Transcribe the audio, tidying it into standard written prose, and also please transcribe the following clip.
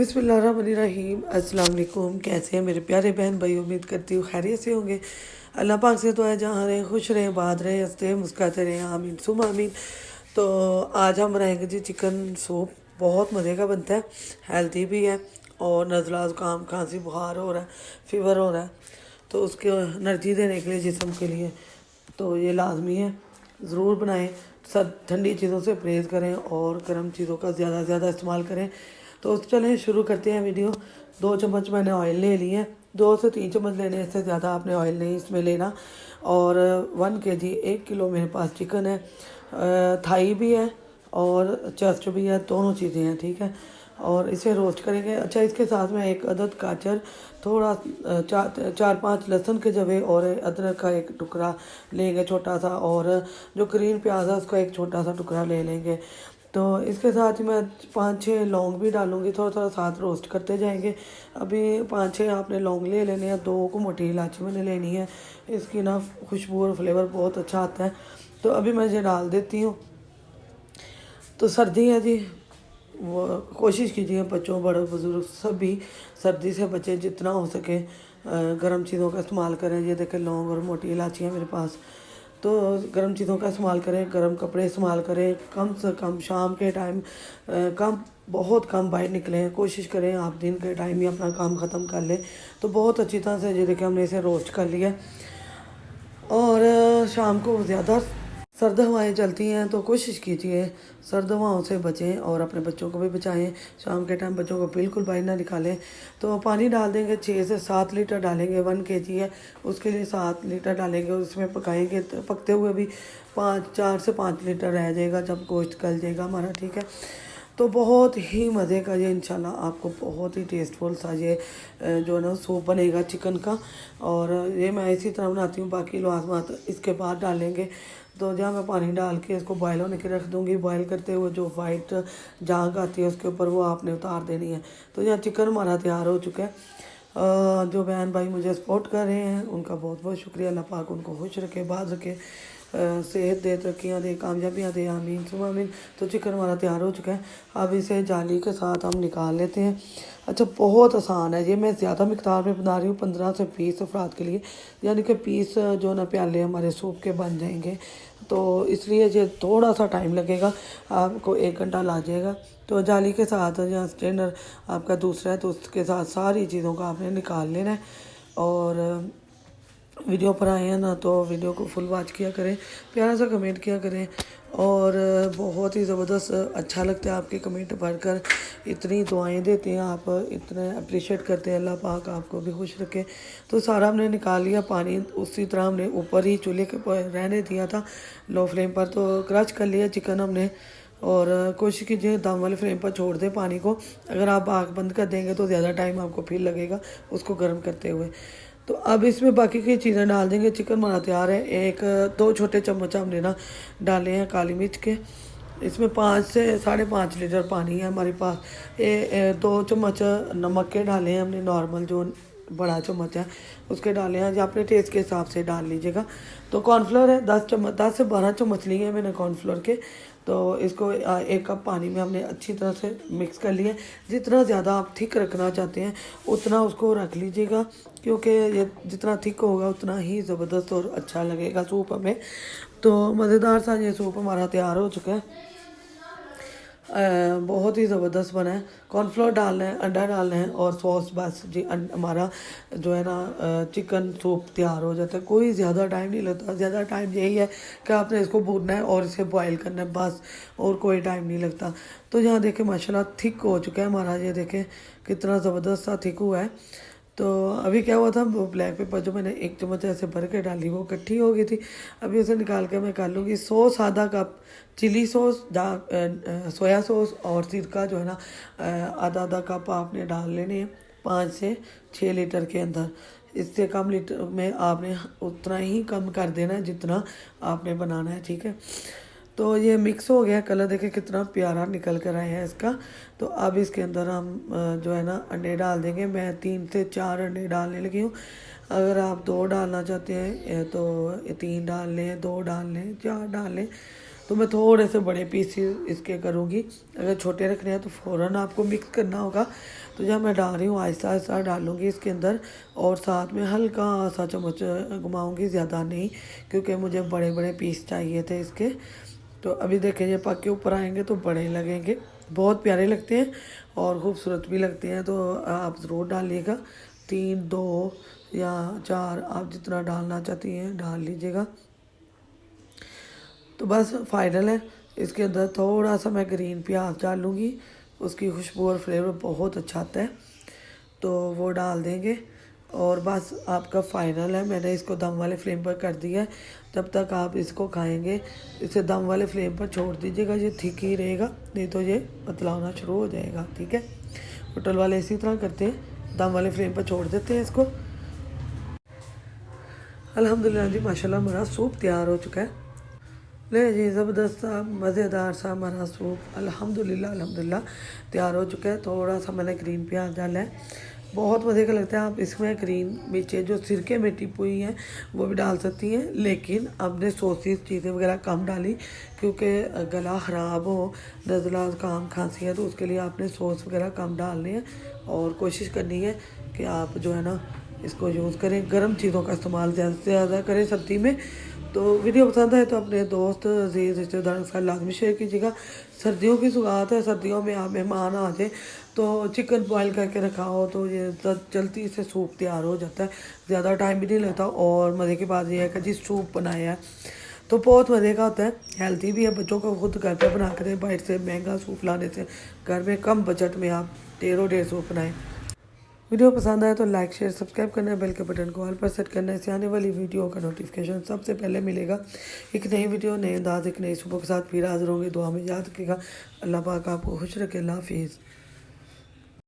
बिस्मिल्लाहिर्रहमानिर्रहीम। अस्सलाम वालेकुम। कैसे हैं मेरे प्यारे बहन भाई? उम्मीद करती हूँ खैरियत से होंगे। अल्लाह पाक से तो है जहाँ रहें खुश रहें, बात रहें, हंसते मुस्कुराते रहें, आमीन सुम आमीन। तो आज हम बनाएंगे जी चिकन सूप। बहुत मज़े का बनता है, हेल्दी भी है और नज़ला ज़ुकाम खांसी बुखार हो रहा है, फीवर हो रहा है, तो उसके एनर्जी देने के लिए जिस्म के लिए तो ये लाजमी है, ज़रूर बनाएं। सब ठंडी चीज़ों से परहेज़ करें और गर्म चीज़ों का ज़्यादा से ज़्यादा इस्तेमाल करें। तो चलें शुरू करते हैं वीडियो। 2 चम्मच मैंने ऑयल ले लिए हैं। 2 से 3 चम्मच लेने, इससे ज़्यादा आपने ऑयल नहीं इसमें लेना। और 1 kg 1 किलो मेरे पास चिकन है, थाई भी है और चेस्ट भी है, दोनों चीज़ें हैं, ठीक है। और इसे रोस्ट करेंगे। अच्छा, इसके साथ में 1 अदद गाजर, थोड़ा 4-5 लहसुन के जवे और अदरक का एक टुकड़ा लेंगे छोटा सा, और जो ग्रीन प्याज है उसका एक छोटा सा टुकड़ा ले लेंगे। तो इसके साथ ही मैं 5-6 लौंग भी डालूंगी, थोड़ा थोड़ा साथ रोस्ट करते जाएंगे। अभी 5-6 आपने लौंग ले लेने हैं, 2 को मोटी इलायची मैंने लेनी है, इसकी ना खुशबू और फ्लेवर बहुत अच्छा आता है। तो अभी मैं ये डाल देती हूँ। तो सर्दी है जी, वो कोशिश कीजिए बच्चों बड़े बुज़ुर्ग सभी सर्दी से बचें जितना हो सके। गर्म चीज़ों का इस्तेमाल करें। ये देखें लौंग और मोटी इलायची है मेरे पास। तो गर्म चीज़ों का इस्तेमाल करें, गर्म कपड़े इस्तेमाल करें, कम से कम शाम के टाइम कम बहुत कम बाहर निकलें। कोशिश करें आप दिन के टाइम ही अपना काम ख़त्म कर लें। तो बहुत अच्छी तरह से ये देखिए हमने इसे रोस्ट कर लिया। और शाम को ज़्यादा सर्द हवाएं चलती हैं, तो कोशिश कीजिए सर्द हवाओं से बचें और अपने बच्चों को भी बचाएं। शाम के टाइम बच्चों को बिल्कुल बाहर ना निकालें। तो पानी डाल देंगे, 6 से 7 लीटर डालेंगे। 1 kg है, उसके लिए 7 लीटर डालेंगे। उसमें पकाएंगे, तो पकते हुए भी 4 से 5 लीटर रह जाएगा जब गोश्त गल जाएगा हमारा, ठीक है। तो बहुत ही मज़े का ये इंशाल्लाह आपको बहुत ही टेस्टफुल सा ये जो है ना सूप बनेगा चिकन का। और ये मैं इसी तरह बनाती हूँ, बाकी लाजमात इसके बाद डालेंगे। तो जहाँ मैं पानी डाल के इसको बॉयल होने के रख दूँगी। बॉयल करते हुए जो वाइट झाग आती है उसके ऊपर वो आपने उतार देनी है। तो यहाँ चिकन हमारा तैयार हो चुका है। जो बहन भाई मुझे सपोर्ट कर रहे हैं उनका बहुत बहुत शुक्रिया। अल्लाह पाक उनको खुश रखे, बाज रखे, सेहत दे, तरक्कियाँ दे, कामयाबियाँ दे, आमीन सुबह आमीन। तो चिकन हमारा तैयार हो चुका है। अब इसे जाली के साथ हम निकाल लेते हैं। अच्छा, बहुत आसान है ये। मैं ज़्यादा मिकदार में बना रही हूँ, 15 से 20 अफराद के लिए, यानी कि पीस जो ना प्याले हमारे सूप के बन जाएंगे। तो इसलिए ये थोड़ा सा टाइम लगेगा, आपको 1 घंटा लग जाएगा। तो जाली के साथ या स्ट्रेनर आपका दूसरा है तो उसके साथ सारी चीज़ों को आपने निकाल लेना है। और वीडियो पर आए हैं ना तो वीडियो को फुल वॉच किया करें, प्यारा सा कमेंट किया करें। और बहुत ही ज़बरदस्त अच्छा लगता है आपके कमेंट पढ़कर। इतनी दुआएं देते हैं आप, इतने अप्रिशिएट करते हैं। अल्लाह पाक आपको भी खुश रखे। तो सारा हमने निकाल लिया पानी, उसी तरह हमने ऊपर ही चूल्हे के पर रहने दिया था लो फ्लेम पर। तो क्रश कर लिया चिकन हमने। और कोशिश कीजिए दम वाले फ्लेम पर छोड़ दें पानी को। अगर आप आग बंद कर देंगे तो ज़्यादा टाइम आपको फिर लगेगा उसको गर्म करते हुए। तो अब इसमें बाकी की चीज़ें डाल देंगे। चिकन हमारा तैयार है। 1-2 छोटे चम्मच हमने ना डाले हैं काली मिर्च के। इसमें 5 से 5.5 लीटर पानी है हमारे पास। 2 चम्मच नमक के डाले हैं हमने, नॉर्मल जो बड़ा चम्मच है उसके डाले हैं, जो अपने टेस्ट के हिसाब से डाल लीजिएगा। तो कॉर्नफ्लोर है 10 से 12 चम्मच लिए हैं मैंने कॉर्नफ्लोर के। तो इसको 1 कप पानी में हमने अच्छी तरह से मिक्स कर लिया। जितना ज़्यादा आप थिक रखना चाहते हैं उतना उसको रख लीजिएगा, क्योंकि ये जितना थिक होगा उतना ही ज़बरदस्त और अच्छा लगेगा सूप हमें। तो मज़ेदार सा ये सूप हमारा तैयार हो चुका है। बहुत ही ज़बरदस्त बना है। कॉर्नफ्लोर डालना है, अंडा डालना है और सॉस, बस जी हमारा जो है ना चिकन सूप तैयार हो जाता है। कोई ज़्यादा टाइम नहीं लगता। ज़्यादा टाइम यही है कि आपने इसको भूनना है और इसे बॉयल करना है, बस, और कोई टाइम नहीं लगता। तो यहाँ देखें माशाल्लाह थिक हो चुका है हमारा। ये देखें कितना ज़बरदस्त सा थिक हुआ है। तो अभी क्या हुआ था, वो ब्लैक पेपर जो मैंने 1 चम्मच ऐसे भर के डाली वो इकट्ठी हो गई थी। अभी उसे निकाल के मैं कर लूँगी। Sauce ½ cup, chilli sauce, soya sauce और सिरका जो है ना आधा कप आपने डाल लेने हैं 5 से 6 लीटर के अंदर। इससे कम लीटर में आपने उतना ही कम कर देना है जितना आपने बनाना है, ठीक है। तो ये मिक्स हो गया। कलर देखे कितना प्यारा निकल कर आया है इसका। तो अब इसके अंदर हम जो है ना अंडे डाल देंगे। मैं 3 से 4 अंडे डालने लगी हूँ। अगर आप 2 डालना चाहते हैं तो 3 डाल लें, 2 डाल लें, 4 डाल लें। तो मैं थोड़े से बड़े पीस इसके करूँगी। अगर छोटे रखने हैं तो फ़ौरन आपको मिक्स करना होगा। तो जब मैं डाल रही हूँ आहिस्ता आहिस्ता डालूँगी इसके अंदर, और साथ में हल्का सा चम्मच घुमाऊँगी, ज़्यादा नहीं, क्योंकि मुझे बड़े बड़े पीस चाहिए थे इसके। तो अभी देखें ये पक के ऊपर आएंगे तो बड़े लगेंगे, बहुत प्यारे लगते हैं और खूबसूरत भी लगते हैं। तो आप ज़रूर डालिएगा, 3, 2 या 4 आप जितना डालना चाहती हैं डाल लीजिएगा। तो बस फाइनल है। इसके अंदर थोड़ा सा मैं ग्रीन प्याज डालूँगी, उसकी खुशबू और फ्लेवर बहुत अच्छा आता है, तो वो डाल देंगे। और बस आपका फ़ाइनल है। मैंने इसको दम वाले फ्लेम पर कर दिया है। जब तक आप इसको खाएंगे इसे दम वाले फ्लेम पर छोड़ दीजिएगा, ये ठीक ही रहेगा, नहीं तो ये पतला होना शुरू हो जाएगा। ठीक है, होटल वाले इसी तरह करते हैं, दम वाले फ्लेम पर छोड़ देते हैं इसको। अल्हम्दुलिल्लाह जी, माशाल्लाह हमारा सूप तैयार हो चुका है। ले जी, ज़बरदस्त सा मज़ेदार सा हमारा सूप अल्हम्दुलिल्लाह अल्हम्दुलिल्लाह तैयार हो चुका है। थोड़ा सा मैंने ग्रीन प्याज डाला है, बहुत मज़े का लगता है। आप इसमें ग्रीन मिर्चें जो सिरके में टिप हुई हैं वो भी डाल सकती हैं, लेकिन हमने सॉसेस चीज़ें वगैरह कम डाली, क्योंकि गला ख़राब हो, नज़ला काम खांसी है, तो उसके लिए आपने सॉस वगैरह कम डालने हैं। और कोशिश करनी है कि आप जो है ना इसको यूज़ करें, गर्म चीज़ों का इस्तेमाल ज़्यादा से ज़्यादा करें सर्दी में। तो वीडियो पसंद आए तो अपने दोस्त अजीज़ रिश्तेदारों के साथ लाजमी शेयर कीजिएगा। सर्दियों की सौगात है, सर्दियों में आप मेहमान आ जाए तो चिकन बॉयल करके रखा हो तो ये जल्दी से सूप तैयार हो जाता है, ज़्यादा टाइम भी नहीं लगता। और मज़े की बात यह है कि जी सूप बनाया है तो बहुत मज़े का होता है, हेल्थी भी है। बच्चों को खुद घर पर बना कर दें, बाहर से महंगा सूप लाने से घर में कम बजट में आप ढेरों सूप बनाएँ। वीडियो पसंद आए तो लाइक शेयर सब्सक्राइब करना है, बेल के बटन को ऑल पर सेट करना है, इससे आने वाली वीडियो का नोटिफिकेशन सबसे पहले मिलेगा। एक नई वीडियो, नए अंदाज, एक नई सुबह के साथ फिर हाजिर होंगे। दुआ में याद रखिएगा। अल्लाह पाक आपको खुश रखे। अल्लाह हाफिज़।